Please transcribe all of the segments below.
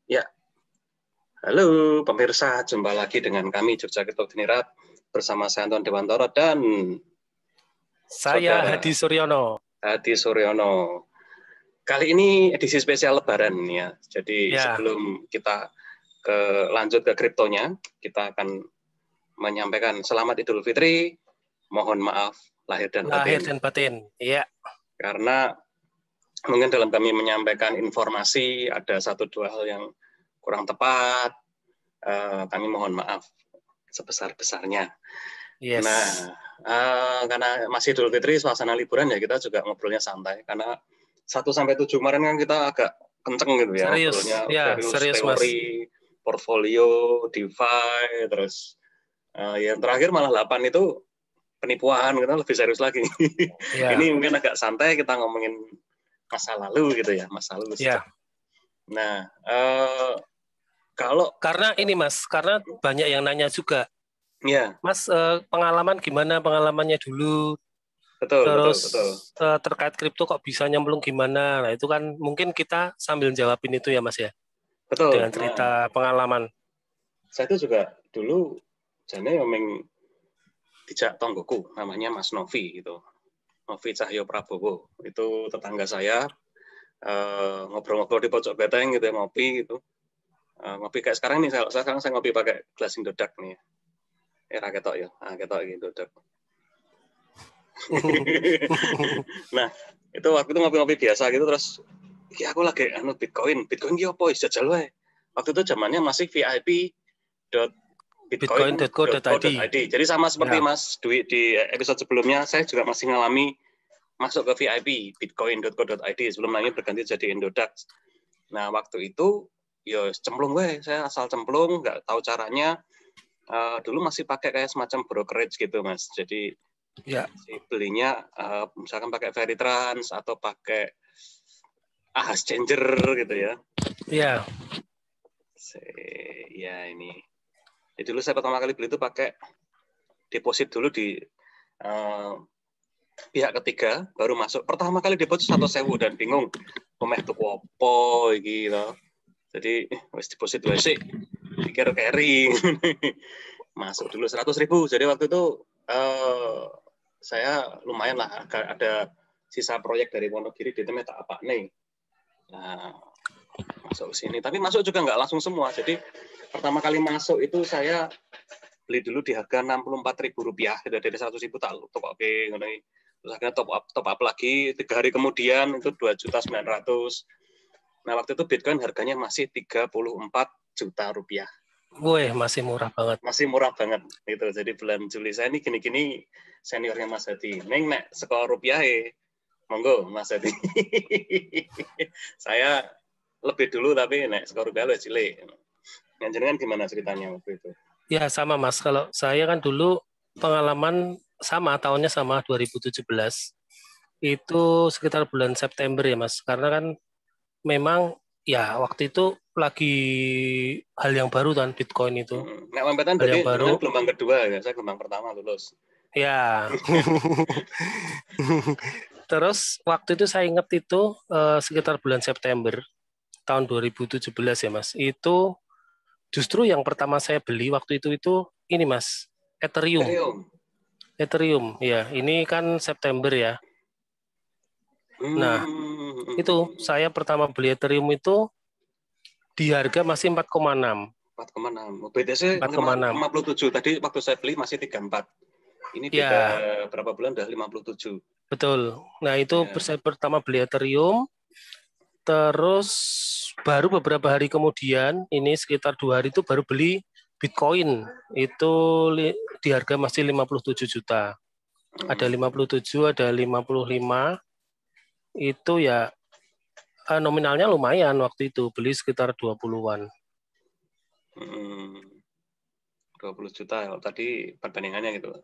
Ya, halo pemirsa, jumpa lagi dengan kami Jogja Crypto Dinirat bersama saya Anton Dewantoro dan Saya Saudara Hadi Suryono. Hadi Suryono. Kali ini edisi spesial Lebaran ya. Jadi sebelum kita lanjut ke kriptonya, kita akan menyampaikan selamat Idul Fitri. Mohon maaf lahir dan batin. Iya. Karena mungkin dalam kami menyampaikan informasi ada satu dua hal yang kurang tepat. Kami mohon maaf sebesar-besarnya. Yes. Nah, karena masih Idul Fitri, suasana liburan ya kita juga ngobrolnya santai. Karena 1-7 kemarin kan kita agak kenceng gitu ya, ngobrolnya serius teori, Mas. Portfolio, DeFi, terus yang terakhir malah 8 itu penipuan, kita lebih serius lagi. Yeah. Ini mungkin agak santai, kita ngomongin masa lalu gitu ya, masa lalu. Yeah. Nah, karena ini Mas, karena banyak yang nanya juga. Iya. Mas, pengalaman gimana pengalamannya dulu? Betul. Terkait kripto kok bisa nyemplung gimana? Nah, itu kan mungkin kita sambil jawabin itu ya Mas ya. Betul. Dengan cerita pengalaman. Saya itu juga dulu jane memang dijak tonggoku, namanya Mas Novi gitu. Novi Cahyo Prabowo. Itu tetangga saya, ngobrol-ngobrol di pojok beteng gitu ya, ngopi gitu. Ngopi kayak sekarang nih, sekarang saya ngopi pakai gelas Indodax nih. Era ketok ya, ketok gitu. Nah, itu waktu itu ngopi-ngopi biasa gitu, terus ya aku lagi Bitcoin ki opo is jajal wae. Waktu itu zamannya masih vip.bitcoin.co.id. Jadi sama seperti Mas Dwi di episode sebelumnya, saya juga masih ngalami masuk ke VIP bitcoin.co.id sebelum namanya berganti jadi Indodax. Nah, waktu itu ya cemplung gue, saya asal cemplung, nggak tahu caranya. Dulu masih pakai kayak semacam brokerage gitu Mas. Jadi belinya misalkan pakai Veritrans atau pakai Ahas Changer gitu ya. Iya. Ya ini. Jadi dulu saya pertama kali beli itu pakai deposit dulu di pihak ketiga, baru masuk. Pertama kali deposit 1.000 dan bingung. Pemeh tuh opo gitu. Jadi wis deposit wae sih. Pikir carry. Masuk dulu 100.000. Jadi waktu itu saya lumayan lah ada sisa proyek dari Wonogiri di tempat tak apa nih. Nah, masuk ke sini. Tapi masuk juga nggak langsung semua. Jadi pertama kali masuk itu saya beli dulu di harga Rp64.000. Dari 100.000 tak top up terus akhirnya top up lagi 3 hari kemudian itu 2.900.000. Nah, waktu itu Bitcoin harganya masih 34 juta rupiah. Wih, masih murah banget. Masih murah banget gitu. Jadi bulan Juli saya ini gini-gini seniornya Mas Hadi. Neng nek sekolah rupiah monggo Mas Hadi. Saya lebih dulu tapi nek sekolah rupiah lebih cilik. Jenengan gimana ceritanya waktu itu? Ya sama Mas. Kalau saya kan dulu pengalaman sama, tahunnya sama 2017. Itu sekitar bulan September ya Mas. Karena kan memang ya waktu itu lagi hal yang baru kan Bitcoin itu. Nek Mampetan berarti baru gelombang kedua ya, saya gelombang pertama lulus. Ya. Terus waktu itu saya ingat itu sekitar bulan September tahun 2017 ya Mas. Itu justru yang pertama saya beli waktu itu ini Mas, Ethereum. Ya, ini kan September ya. Nah, itu saya pertama beli Ethereum itu di harga masih 4,6. 4,6. BTC 57. Tadi waktu saya beli masih 34. Ini beda berapa bulan udah 57. Betul. Nah, itu saya pertama beli Ethereum. Terus baru beberapa hari kemudian, ini sekitar 2 hari itu baru beli Bitcoin. Itu di harga masih 57 juta. Ada 57, ada 55. Itu ya nominalnya lumayan waktu itu. Beli sekitar 20-an. 20 juta ya. Tadi perbandingannya gitu.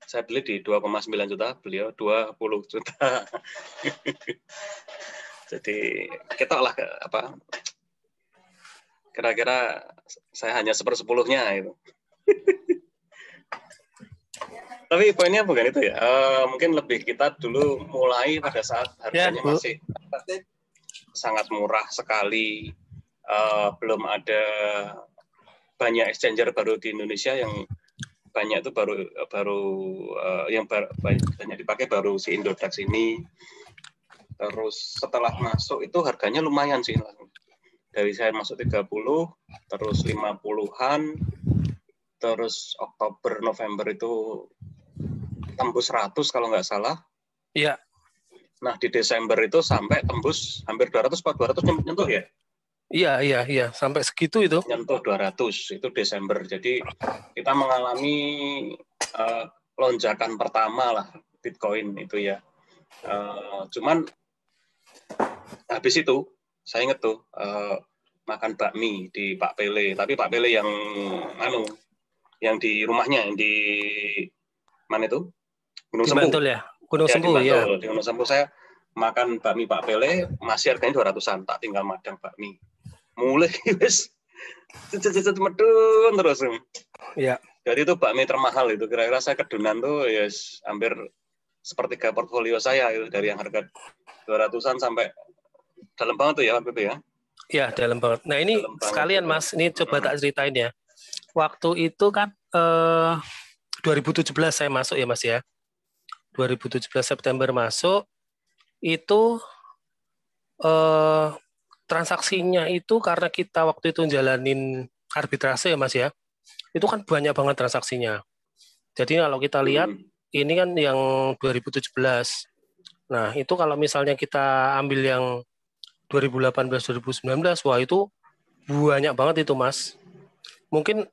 Saya beli di 2,9 juta, beliau 20 juta. Jadi kita lah apa? Kira-kira saya hanya 1/10-nya itu. Tapi poinnya bukan itu ya. Mungkin lebih kita dulu mulai pada saat harganya masih sangat murah sekali. belum ada banyak exchanger baru di Indonesia, yang banyak itu banyak dipakai baru si Indodax ini. Terus setelah masuk itu harganya lumayan sih. Dari saya masuk 30, terus 50-an, terus Oktober, November itu tembus 100 kalau nggak salah. Iya. Nah, di Desember itu sampai tembus hampir 200, 200 nyentuh ya? Iya, sampai segitu itu. Nyentuh 200, itu Desember. Jadi kita mengalami lonjakan pertama lah Bitcoin itu ya. Cuman habis itu saya inget tuh makan bakmi di Pak Pele, tapi Pak Pele yang di rumahnya, yang di mana itu? Gunung Sempu. Bantul ya? Gunung Sempu ya. Di Gunung Sempu saya makan bakmi Pak Pele, masih harganya 200-an, tak tinggal madang bakmi. Mulai wis medun terus. Iya. Jadi itu bakmi termahal itu, kira-kira saya kedunan tuh ya hampir sepertiga portfolio saya itu, dari yang harga 200-an sampai dalam banget tuh ya waktu itu ya. Iya, dalam banget. Nah, ini sekalian itu. Mas, ini coba tak ceritain ya. Waktu itu kan 2017 saya masuk ya Mas ya. 2017 September masuk, itu transaksinya itu karena kita waktu itu jalanin arbitrase ya Mas ya, itu kan banyak banget transaksinya. Jadi kalau kita lihat, ini kan yang 2017. Nah, itu kalau misalnya kita ambil yang 2018-2019, wah itu banyak banget itu Mas. Mungkin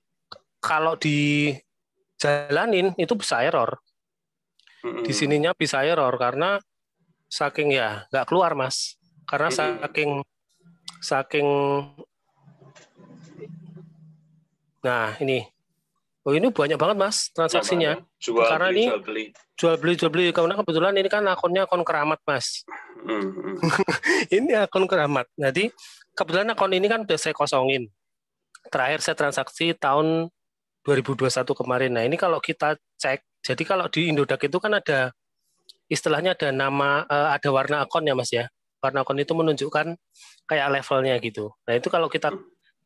kalau dijalanin itu bisa error. Di sininya bisa error karena saking ya nggak keluar Mas. Karena saking nah ini. Oh, ini banyak banget Mas transaksinya. Karena ini jual beli. Karena kebetulan ini kan akunnya akun keramat Mas. Ini akun keramat. Jadi kebetulan akun ini kan udah saya kosongin. Terakhir saya transaksi tahun 2021 kemarin. Nah ini kalau kita cek, jadi kalau di Indodax itu kan ada istilahnya ada nama, ada warna akun ya Mas ya. Warna akun itu menunjukkan kayak levelnya gitu. Nah itu kalau kita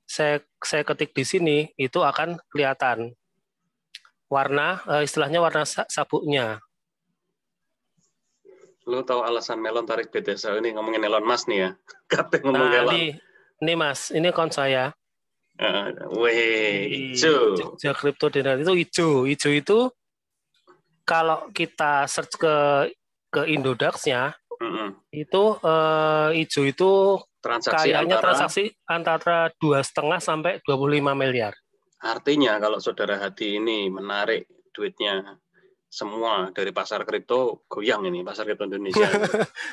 saya ketik di sini itu akan kelihatan warna, istilahnya warna sabuknya. Lu tahu alasan Melon tarik BTC ini ngomongin Elon Musk nih ya? Nah ini Mas, ini akun saya. Hijau. Jogja Crypto Dinar itu hijau. Hijau itu kalau kita search ke Indodax-nya, itu hijau itu kayaknya transaksi antara 2,5 sampai 25 miliar. Artinya kalau Saudara Hadi ini menarik duitnya semua dari pasar kripto, goyang ini pasar kripto Indonesia.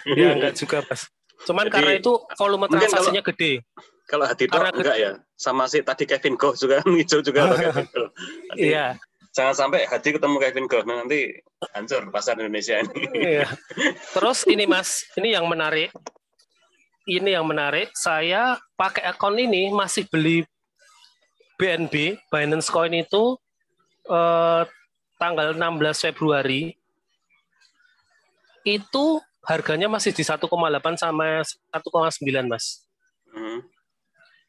Ya enggak juga Mas. Cuman jadi, karena itu volume transaksinya gede. Kalau Hadi enggak ya, sama si tadi Kevin Go juga hijau juga atau Kevin Go. Iya. Jangan sampai Hadi ketemu Kevin Go, nanti hancur pasar Indonesia ini. Iya. Terus ini Mas, ini yang menarik. Saya pakai akun ini masih beli BNB, Binance Coin itu tanggal 16 Februari. Itu harganya masih di 1,8 sama 1,9 Mas.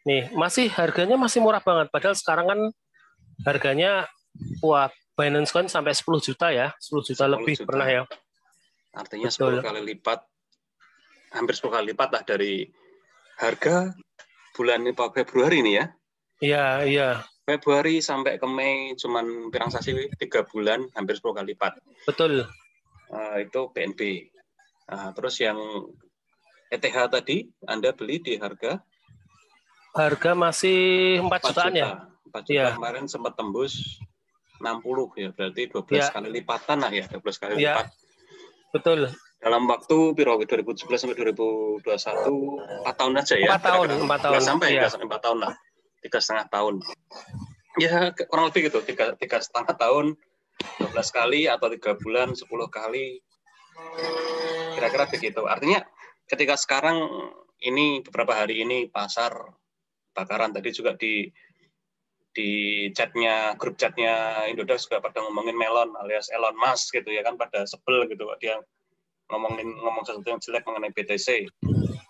Nih, harganya masih murah banget. Padahal sekarang kan harganya Binance Coin sampai 10 juta ya. 10 juta lebih pernah ya. Artinya betul. 10 kali lipat, hampir 10 kali lipat lah dari harga bulan Februari ini ya. Iya. Februari sampai ke Mei cuman transaksi 3 bulan, hampir 10 kali lipat. Betul. Itu BNB. Terus yang ETH tadi, Anda beli di harga masih 4 jutaan ya? 4 juta kemarin sempat tembus 60 ya, berarti 12 kali lipatan lah ya, 12 kali lipat. Betul. Dalam waktu 2017 sampai 2021, 4 tahun aja ya? 4 tahun. Nggak sampai 4 tahun lah, 3,5 tahun. Ya, kurang lebih gitu, 3,5 tahun, 12 kali atau 3 bulan, 10 kali. Kira-kira begitu. Artinya ketika sekarang ini, beberapa hari ini pasar bakaran, tadi juga di grup chatnya Indodax juga pada ngomongin Melon alias Elon Musk gitu ya kan, pada sebel gitu dia ngomong sesuatu yang jelek mengenai BTC.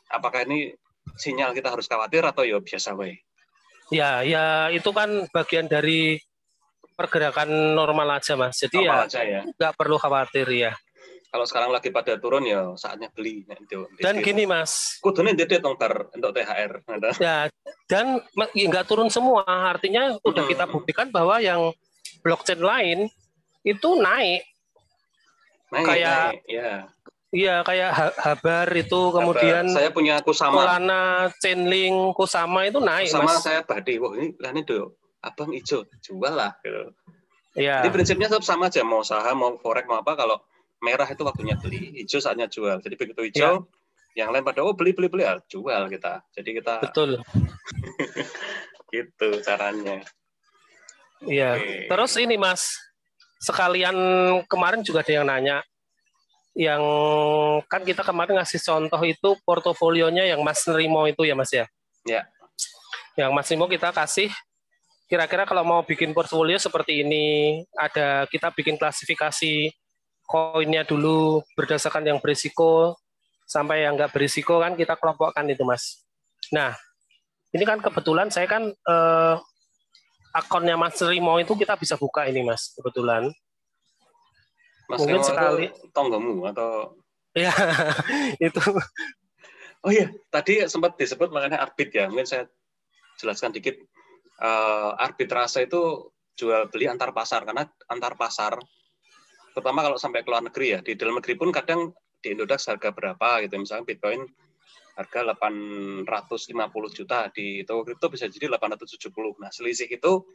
Apakah ini sinyal kita harus khawatir atau ya biasa wae? Ya itu kan bagian dari pergerakan normal aja Mas. Jadi normal aja ya. Nggak perlu khawatir ya. Kalau sekarang lagi pada turun ya saatnya beli. Dan gini Mas. Kudune ndedit ntar untuk THR. Ya, dan nggak turun semua. Artinya udah kita buktikan bahwa yang blockchain lain itu naik. Kayak ya. Iya, kayak Habar itu, kemudian saya punya Kusama. Solana, Chainlink, Kusama itu naik, Kusama Mas. saya badi, wah ini lah nih abang hijau, jual lah. Gitu. Iya. Jadi prinsipnya tetap sama aja, mau saham, mau forex, mau apa, kalau merah itu waktunya beli, hijau saatnya jual. Jadi begitu hijau, yang lain pada beli ya jual kita. Jadi kita betul. gitu caranya. Iya. Terus ini Mas, sekalian kemarin juga ada yang nanya, yang kan kita kemarin ngasih contoh itu portofolionya yang Mas Nrimo itu ya Mas ya? Ya. Yang Mas Nrimo kita kasih, kira-kira kalau mau bikin portfolio seperti ini, ada kita bikin klasifikasi koinnya dulu berdasarkan yang berisiko sampai yang nggak berisiko kan kita kelompokkan itu Mas. Nah, ini kan kebetulan saya kan akunnya Mas Nrimo itu kita bisa buka ini Mas, kebetulan. Mas mungkin Nrimo sekali itu tonggomu atau ya itu. Oh iya, tadi sempat disebut makanya arbit ya. Mungkin saya jelaskan dikit. Arbitrase itu jual beli antar pasar, karena antar pasar, terutama kalau sampai ke luar negeri ya, di dalam negeri pun kadang di Indodax harga berapa gitu, misalnya Bitcoin harga 850 juta, di toko kripto bisa jadi 870. Nah, selisih itu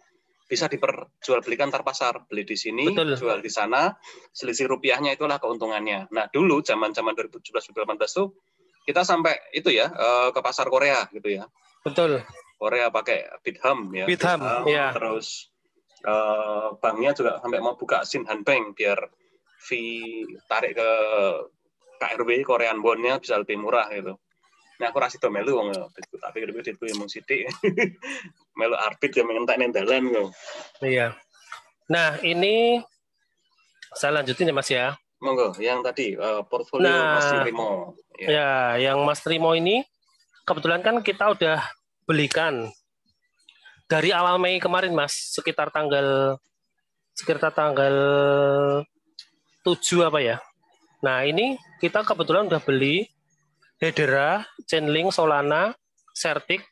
bisa diperjualbelikan antar pasar, beli di sini, Betul. jual di sana, selisih rupiahnya itulah keuntungannya. Nah, dulu zaman-zaman 2017-2018 tuh kita sampai itu ya ke pasar Korea gitu ya. Betul. Korea pakai Bitham ya. Bitham ya. Terus banknya juga sampai mau buka Shinhan Bank biar fee tarik ke KRW Korean Won-nya bisa lebih murah gitu. Nah, aku rasa itu melu wong tapi duitku yang mung sithik. Melu arbit yang mengentak nang dalan kok. Iya. Nah, ini saya lanjutin ya Mas ya. Monggo, yang tadi portfolio Mas Nrimo. Ya, yang Mas Nrimo ini kebetulan kan kita udah belikan dari awal Mei kemarin Mas, sekitar tanggal 7 apa ya. Nah, ini kita kebetulan udah beli Hedera, Chainlink, Solana, Certic,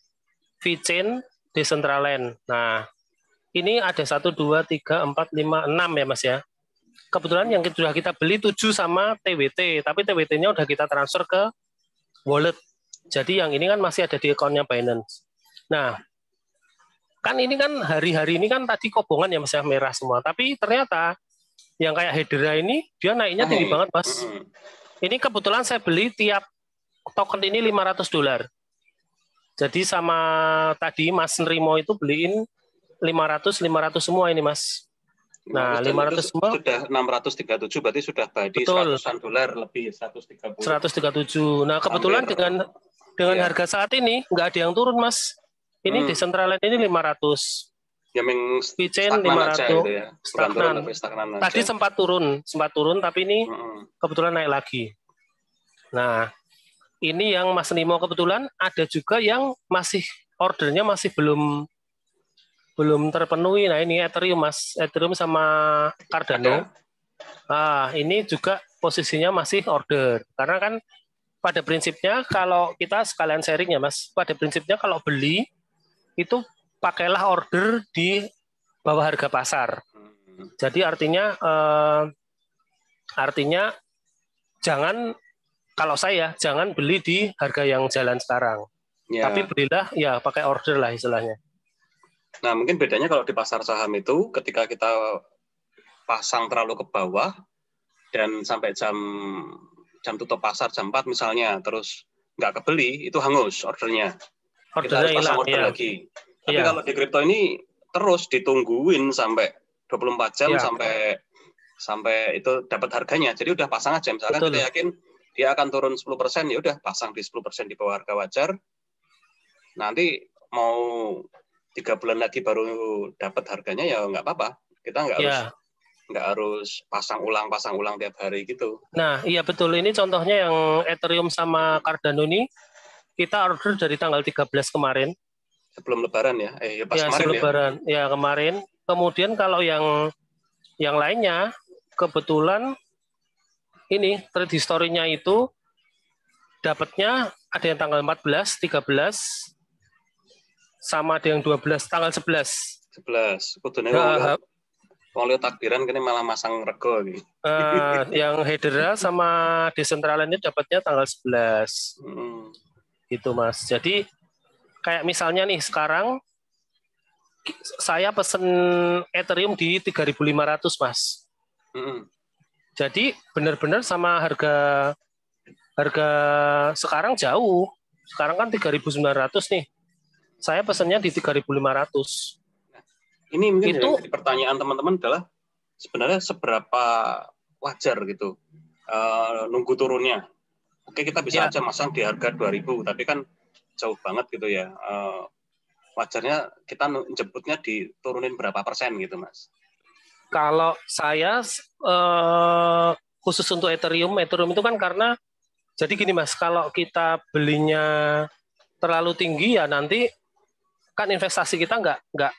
VeChain, Decentraland. Nah, ini ada 1, 2, 3, 4, 5, 6 ya Mas ya. Kebetulan yang sudah kita beli 7 sama TWT, tapi TWT-nya udah kita transfer ke wallet. Jadi yang ini kan masih ada di akunnya Binance. Nah, kan ini kan hari-hari ini kan tadi kobongan ya Mas ya, merah semua. Tapi ternyata yang kayak Hedera ini dia naiknya tinggi banget Mas. Ini kebetulan saya beli tiap token ini $500. Jadi sama tadi Mas Nrimo itu beliin 500 semua ini Mas. Nah, 500 semua sudah 637, berarti sudah badi $100 lebih, 137. Nah, kebetulan dengan harga saat ini nggak ada yang turun Mas. Ini Decentraland ini 500. Ya VeChain 500 ya. stagnan. Tadi sempat turun tapi ini kebetulan naik lagi. Nah, ini yang Mas Nrimo kebetulan ada juga yang masih ordernya masih belum terpenuhi. Nah, ini Ethereum Mas, Ethereum sama Cardano. Nah, ini juga posisinya masih order. Karena kan pada prinsipnya kalau kita sekalian sharing ya Mas, pada prinsipnya kalau beli itu pakailah order di bawah harga pasar. Jadi artinya jangan beli di harga yang jalan sekarang. Ya. Tapi belilah ya pakai order lah istilahnya. Nah, mungkin bedanya kalau di pasar saham itu ketika kita pasang terlalu ke bawah dan sampai jam tutup pasar jam 4 misalnya, terus nggak kebeli, itu hangus ordernya. Kita harus pasang order lagi. Tapi kalau di kripto ini terus ditungguin sampai 24 jam sampai itu dapat harganya. Jadi udah pasang aja. Misalkan kita yakin dia akan turun 10%, ya udah pasang di 10% di bawah harga wajar. Nanti mau 3 bulan lagi baru dapat harganya ya nggak apa-apa. Kita nggak harus pasang ulang tiap hari gitu. Nah, iya betul. Ini contohnya yang Ethereum sama Cardano ini kita order dari tanggal 13 kemarin. Sebelum Lebaran ya? Pas Ya, kemarin sebelum ya? Lebaran. Ya, kemarin. Kemudian kalau yang lainnya, kebetulan ini trade history-nya itu dapatnya ada yang tanggal 14, 13, sama ada yang 12, tanggal 11. 11. Kudune Ya, wong lihat takbiran kene malah masang rego iki. yang Hedera sama Decentraland ini dapatnya tanggal 11. Gitu, Mas. Jadi kayak misalnya nih sekarang saya pesen Ethereum di 3.500, Mas. Jadi benar-benar sama harga sekarang jauh. Sekarang kan 3.900 nih. Saya pesennya di 3.500. Ini mungkin itu yang jadi pertanyaan teman-teman adalah sebenarnya seberapa wajar gitu nunggu turunnya. Oke, kita bisa aja masang di harga 2.000, tapi kan jauh banget gitu ya. Wajarnya kita jemputnya diturunin berapa persen gitu, Mas? Kalau saya khusus untuk Ethereum itu kan karena jadi gini, Mas, kalau kita belinya terlalu tinggi ya nanti kan investasi kita nggak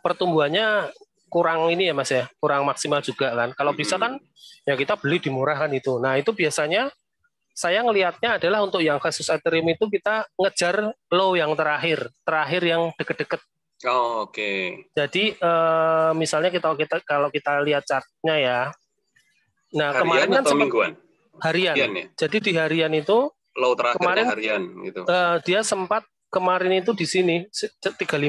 pertumbuhannya kurang ini ya, Mas ya, kurang maksimal juga kan. Kalau bisa kan ya kita beli di murah kan itu. Nah, itu biasanya saya ngelihatnya adalah untuk yang kasus Ethereum itu kita ngejar low yang terakhir yang deket-deket. Oh, oke. Jadi misalnya kalau kita lihat chartnya ya. Nah, harian kemarin kan atau mingguan? Harian ya? Jadi di harian itu low terakhirnya kemarin harian gitu. Dia sempat kemarin itu di sini 3510.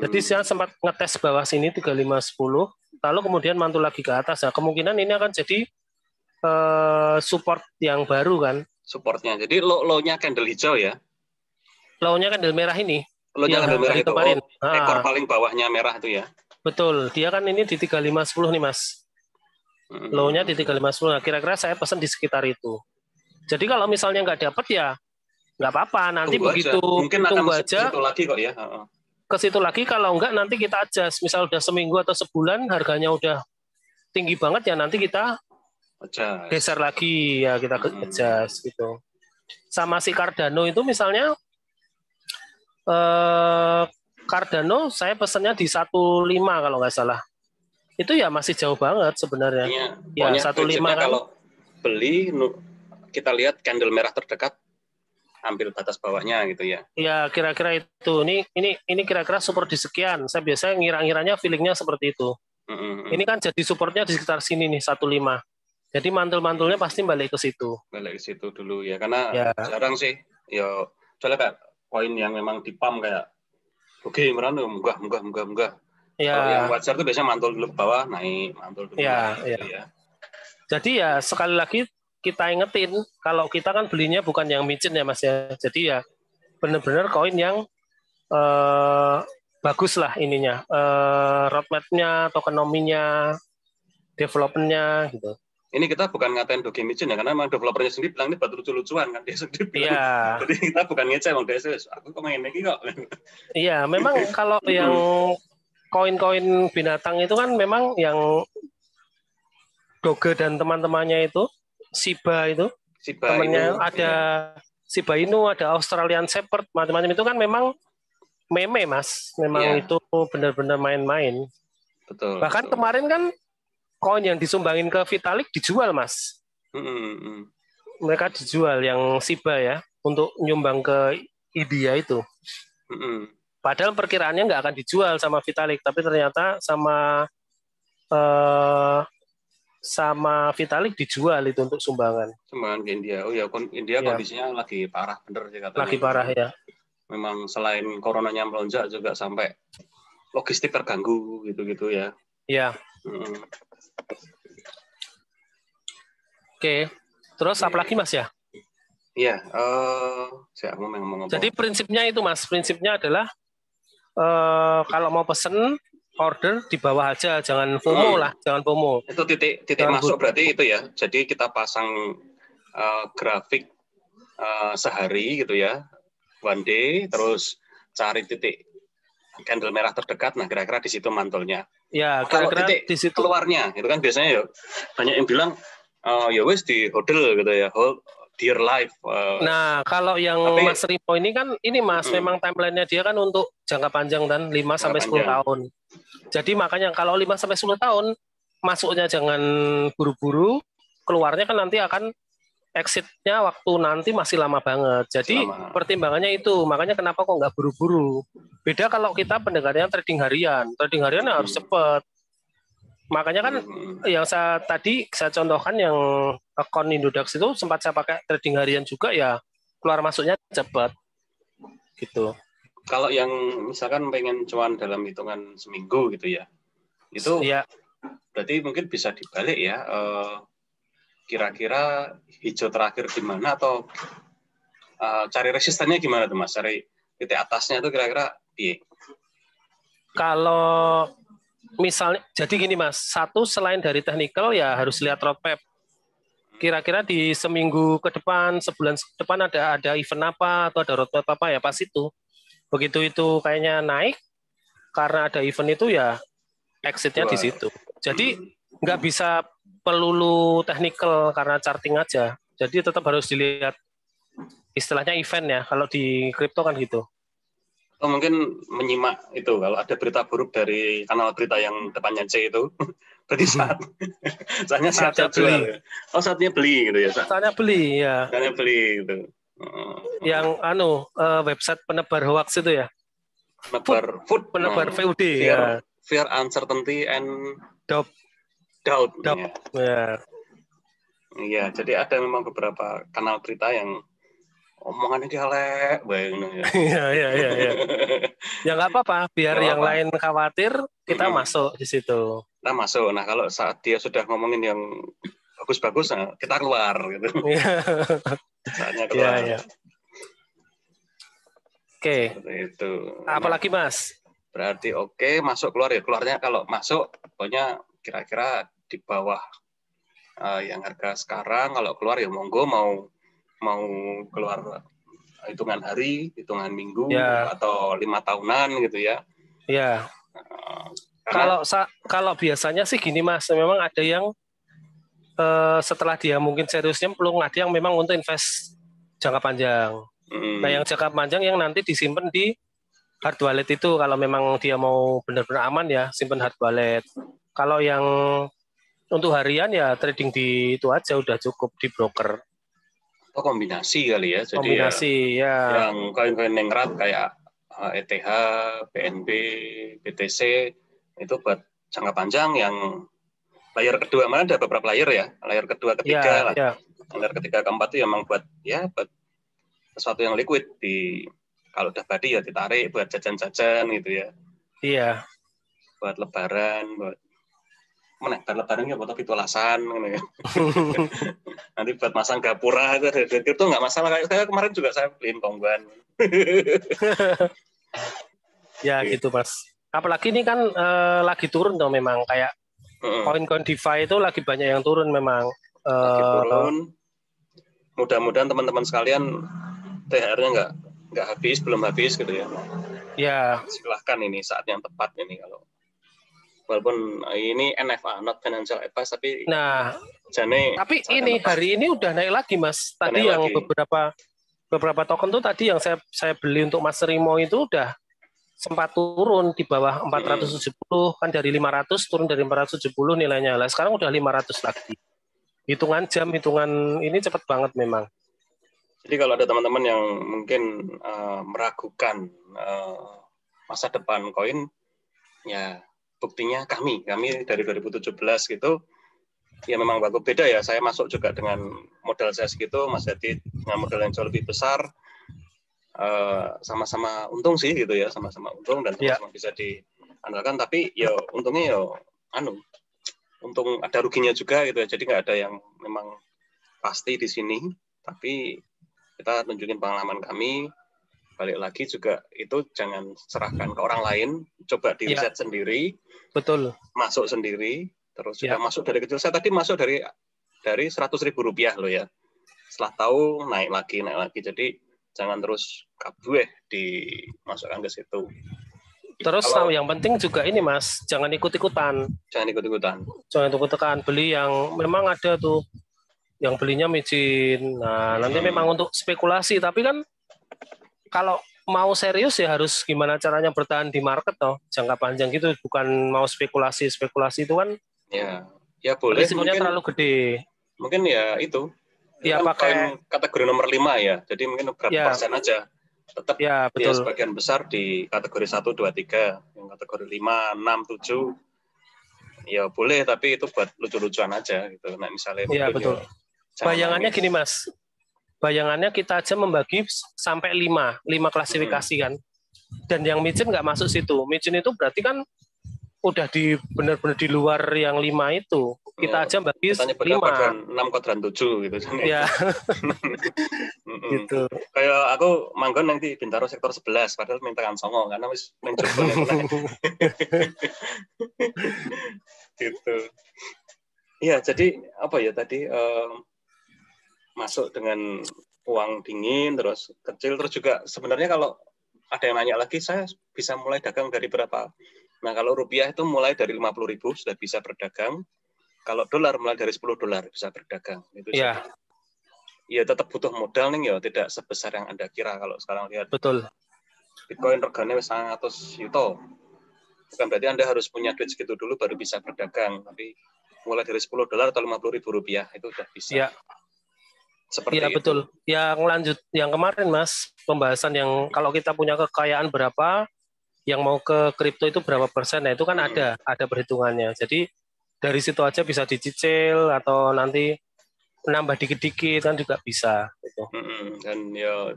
Jadi saya sempat ngetes bawah sini 3510, lalu kemudian mantul lagi ke atas. Nah, kemungkinan ini akan jadi support yang baru kan. Supportnya. Jadi low-nya candle hijau ya? Low-nya candle merah ini. Low-nya candle merah itu. Kemarin. Ekor paling bawahnya merah itu ya? Betul. Dia kan ini di 3510 nih, Mas. Low-nya di 3510. Nah, kira-kira saya pesan di sekitar itu. Jadi kalau misalnya nggak dapat ya nggak apa-apa. Nanti tunggu begitu aja. Mungkin tunggu akan aja. Situ lagi kok ya. Ke situ lagi, kalau enggak nanti kita adjust. Misal udah seminggu atau sebulan harganya udah tinggi banget ya nanti kita geser lagi ya, kita adjust gitu. Sama si Cardano itu misalnya Cardano saya pesennya di 15 kalau nggak salah. Itu ya masih jauh banget sebenarnya. Ya 15 kan. Kalau beli kita lihat candle merah terdekat ambil batas bawahnya gitu ya. Ya, kira-kira itu. Ini kira-kira support di sekian. Saya biasanya ngira-ngiranya feelingnya seperti itu. Ini kan jadi supportnya di sekitar sini nih 15. Jadi mantul-mantulnya pasti balik ke situ. Balik ke situ dulu ya, karena jarang sih. Ya, soalnya kayak koin yang memang dipam kayak oke, merana munggah. Ya. Kalau yang wajar tuh biasanya mantul dulu ke bawah, naik, mantul dulu. Ya. Jadi ya sekali lagi kita ingetin, kalau kita kan belinya bukan yang micin ya, Mas ya. Jadi ya benar-benar koin yang bagus lah ininya, roadmap-nya, tokenominya, development-nya gitu. Ini kita bukan ngatain Doge micin ya, karena memang developernya sendiri bilang ini batu lucu-lucuan kan, dia sendiri bilang. Iya. Jadi kita bukan ngecek, bang Desus, aku kok main lagi kok. Iya, memang kalau yang koin-koin binatang itu kan memang yang Doge dan teman-temannya itu, Shiba itu, temannya ada Shiba Inu, ada Australian Shepherd, macam-macam itu kan memang meme, Mas. Memang itu benar-benar main-main. Betul. Bahkan kemarin kan koin yang disumbangin ke Vitalik dijual, Mas. Mereka dijual yang Shiba ya, untuk nyumbang ke India itu. Padahal perkiraannya nggak akan dijual sama Vitalik, tapi ternyata sama Vitalik dijual itu untuk sumbangan. Sumbangan ke India. Oh ya, India kondisinya lagi parah, bener sih katanya. Lagi parah ya. Memang selain coronanya melonjak juga sampai logistik terganggu gitu-gitu ya. Iya. Oke. Terus apa lagi, Mas ya? Iya, saya mau ngomong. Jadi prinsipnya itu, Mas. Prinsipnya adalah kalau mau pesen order di bawah aja, jangan FOMO lah, jangan FOMO. Itu titik masuk berarti itu ya. Jadi kita pasang grafik sehari gitu ya, one day, terus cari titik candle merah terdekat. Nah, kira-kira di situ mantulnya. Ya, kira-kira di situ keluarnya, itu kan biasanya ya banyak yang bilang ya wes di hodl gitu ya, Dear Life. Nah, kalau yang Mas Rimo ini kan, ini Mas, memang timeline-nya dia kan untuk jangka panjang dan 5-10 tahun. Jadi makanya kalau 5-10 tahun, masuknya jangan buru-buru, keluarnya kan nanti akan exit-nya waktu nanti masih lama banget. Jadi pertimbangannya itu, makanya kenapa kok nggak buru-buru. Beda kalau kita pendengarnya trading harian harus cepat. Makanya kan yang tadi saya contohkan yang akun Indodax itu sempat saya pakai trading harian juga ya, keluar masuknya cepat gitu. Kalau yang misalkan pengen cuan dalam hitungan seminggu gitu ya, itu ya, berarti mungkin bisa dibalik ya, kira-kira hijau terakhir di mana atau cari resistennya gimana tuh Mas, cari titik atasnya itu kira-kira piye? Kalau misalnya, jadi gini Mas, satu selain dari technical ya harus lihat roadmap. Kira-kira di seminggu ke depan, sebulan ke depan ada event apa atau ada roadmap apa ya pas itu. Begitu itu kayaknya naik, karena ada event itu ya exit-nya di situ. Jadi nggak bisa pelulu technical karena charting aja. Jadi tetap harus dilihat istilahnya event ya. Kalau di kripto kan gitu. Oh, mungkin menyimak itu kalau ada berita buruk dari kanal berita yang depannya C itu berarti saatnya beli. Oh, saatnya beli gitu ya. Saatnya beli ya. Saatnya beli gitu. Yang website penebar hoax itu ya. Penebar VUD ya. Fear, uncertainty and doubt. Ya. Iya, jadi ada memang beberapa kanal berita yang omongannya dialek, Iya. Ya nggak apa-apa, biar yang lain khawatir, kita masuk di situ. Kita masuk. Nah, kalau saat dia sudah ngomongin yang bagus-bagus, nah, kita keluar gitu. Saatnya keluar. Ya. Oke. Itu. Apalagi Mas? Berarti oke, masuk keluar ya. Keluarnya kalau masuk, pokoknya kira-kira di bawah yang harga sekarang. Kalau keluar ya monggo, mau keluar hitungan hari, hitungan minggu, atau 5 tahunan gitu ya. Iya. Kalau biasanya sih gini Mas, memang ada yang setelah dia mungkin seriusnya belum, ada yang memang untuk invest jangka panjang. Nah yang jangka panjang yang nanti disimpan di hard wallet itu, kalau memang dia mau benar-benar aman ya, simpan hard wallet. Kalau yang untuk harian ya trading di itu aja udah cukup di broker. Oh, kombinasi kali ya. Jadi kombinasi ya. Yang koin-koin nengrat kayak ETH, BNB, BTC itu buat jangka panjang. Yang layer kedua, mana ada beberapa layer ya, layer kedua, ketiga lah. Layer ketiga, keempat itu memang buat sesuatu yang liquid, kalau udah badi ya ditarik buat jajan-jajan gitu ya. Iya. Buat lebaran, buat lebarannya buat pitulasan gitu ya. Nanti buat masang gapura itu nggak masalah. Kayak kemarin juga saya beliin tongguan. Ya gitu Mas. Apalagi ini kan lagi turun tuh memang, kayak koin-koin DeFi itu lagi banyak yang turun memang. Lagi turun. Mudah-mudahan teman-teman sekalian THR-nya nggak habis, belum habis gitu ya. Ya. Silahkan, ini saat yang tepat ini kalau. Walaupun ini NFA, not financial advice, tapi tapi ini hari ini udah naik lagi Mas. Tadi yang beberapa token tuh tadi yang saya beli untuk Mas Rimo itu udah sempat turun di bawah 470, kan dari 500 turun dari 470 nilainya. Lah sekarang udah 500 lagi. Hitungan jam, hitungan ini cepet banget memang. Jadi kalau ada teman-teman yang mungkin meragukan masa depan koin, ya buktinya kami dari 2017 gitu, ya memang bagus. Beda ya, saya masuk juga dengan modal saya segitu, Mas Hadi dengan modal yang jauh lebih besar, sama-sama untung sih gitu ya, sama-sama untung dan sama-sama bisa diandalkan, tapi ya untungnya ya untung ada ruginya juga gitu ya, jadi nggak ada yang memang pasti di sini, tapi kita tunjukin pengalaman kami. Balik lagi juga itu jangan serahkan ke orang lain, coba di riset sendiri. Betul. Masuk sendiri, terus juga masuk dari kecil. Saya tadi masuk dari 100.000 rupiah loh ya. Setelah tahu naik lagi. Jadi jangan terus kabeh dimasukkan ke situ. Terus yang penting juga ini Mas, jangan ikut-ikutan. Jangan ikut-ikutan. Beli yang memang ada tuh yang belinya micin. Nah, nanti memang untuk spekulasi, tapi kan kalau mau serius ya harus gimana caranya bertahan di market toh, jangka panjang gitu, bukan mau spekulasi. Spekulasi itu kan ya boleh risikonya mungkin terlalu gede. Mungkin ya itu. Ya Kan pakai koin kategori nomor 5 ya. Jadi mungkin berapa persen aja. Tetap ya ya betul. sebagian besar di kategori 1, 2, 3. Yang kategori 5, 6, 7 ya boleh, tapi itu buat lucu-lucuan aja gitu. Nah, misalnya Iya betul. Bayangannya nangis. gini Mas, bayangannya kita aja membagi sampai 5 klasifikasi kan. Dan yang micin nggak masuk situ. Micin itu berarti kan udah di benar-benar di luar yang 5 itu. Kita aja bagi 5. Kuadran 6, kuadran 7 gitu. Ya. Gitu. Kayak aku manggon nanti Bintaro sektor 11 padahal mintakan songo karena wis mencoba gitu. Iya, jadi apa ya tadi masuk dengan uang dingin terus kecil, terus juga sebenarnya kalau ada yang nanya lagi, saya bisa mulai dagang dari berapa? Nah, kalau rupiah itu mulai dari 50.000 sudah bisa berdagang. Kalau dolar mulai dari $10 bisa berdagang. Itu ya. Ya tetap butuh modal nih ya, tidak sebesar yang Anda kira. Kalau sekarang lihat betul. Bitcoin regane 100 juta. Bukan berarti Anda harus punya duit segitu dulu baru bisa berdagang, tapi mulai dari $10 atau Rp50.000 itu udah bisa. Ya. Seperti ya itu. Betul. Yang lanjut yang kemarin Mas, pembahasan yang kalau kita punya kekayaan berapa, yang mau ke kripto itu berapa persen, nah itu kan ada perhitungannya. Jadi dari situ aja bisa dicicil atau nanti nambah dikit-dikit kan juga bisa. Gitu. Dan ya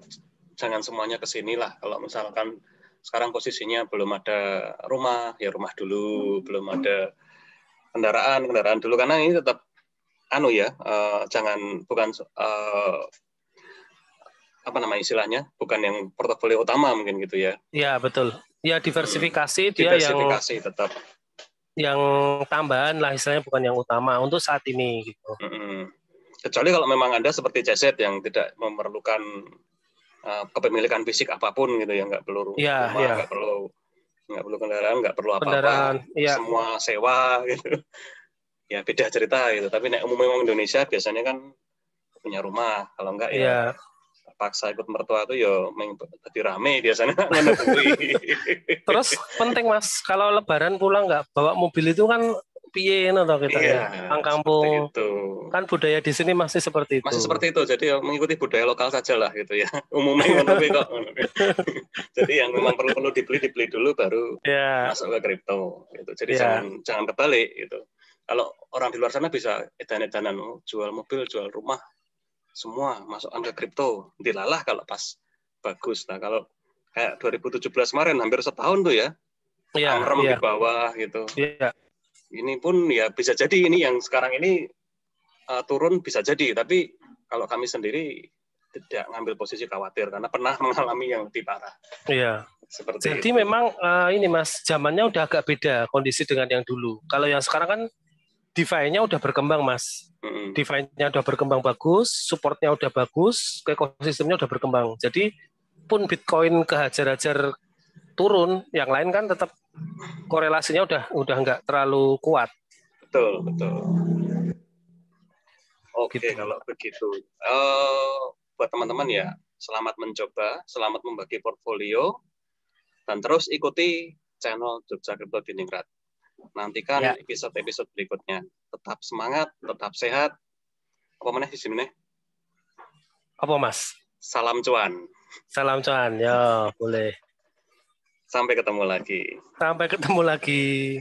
jangan semuanya ke sini lah. Kalau misalkan sekarang posisinya belum ada rumah, ya rumah dulu. Belum ada kendaraan dulu. Karena ini tetap jangan bukan apa nama istilahnya, bukan yang portofolio utama mungkin gitu ya. Iya betul. Ya diversifikasi dia diversifikasi tetap. Yang tambahan lah istilahnya, bukan yang utama untuk saat ini gitu. Kecuali kalau memang Anda seperti CZ yang tidak memerlukan kepemilikan fisik apapun gitu ya, nggak perlu rumah, nggak perlu kendaraan, nggak perlu apa-apa, semua sewa gitu. Ya beda cerita gitu. Tapi umumnya Indonesia biasanya kan punya rumah, kalau enggak ya paksa ikut mertua tuh ya jadi rame biasanya. Terus penting Mas, kalau lebaran pulang nggak bawa mobil itu kan piye atau kita orang kampung itu. Kan budaya di sini masih seperti itu. Masih seperti itu, jadi mengikuti budaya lokal saja lah gitu ya. Umumnya kok. Jadi yang memang perlu dibeli dulu baru masuk ke kripto gitu. Jadi jangan kebalik gitu. Kalau orang di luar sana bisa edan-edanan jual mobil, jual rumah, semua masukkan ke kripto. Dilalah kalau pas bagus. Nah, kalau kayak 2017 kemarin hampir setahun tuh ya. Angrem di bawah gitu. Ini pun ya bisa jadi ini yang sekarang ini turun bisa jadi, tapi kalau kami sendiri tidak ngambil posisi khawatir karena pernah mengalami yang lebih parah. Iya. Jadi memang ini Mas, zamannya udah agak beda kondisi dengan yang dulu. Kalau yang sekarang kan DeFi-nya udah berkembang Mas. DeFi-nya udah berkembang bagus, supportnya udah bagus, ekosistemnya udah berkembang. Jadi pun Bitcoin kehajar-hajar turun, yang lain kan tetap korelasinya udah nggak terlalu kuat. Betul. Oke, kalau begitu. Buat teman-teman ya, selamat mencoba, selamat membagi portfolio, dan terus ikuti channel Jogja Crypto Diningrat. Nantikan episode-episode berikutnya. Tetap semangat, tetap sehat. Apa mana di sini? Apa Mas? Salam cuan. Salam cuan, ya boleh. Sampai ketemu lagi.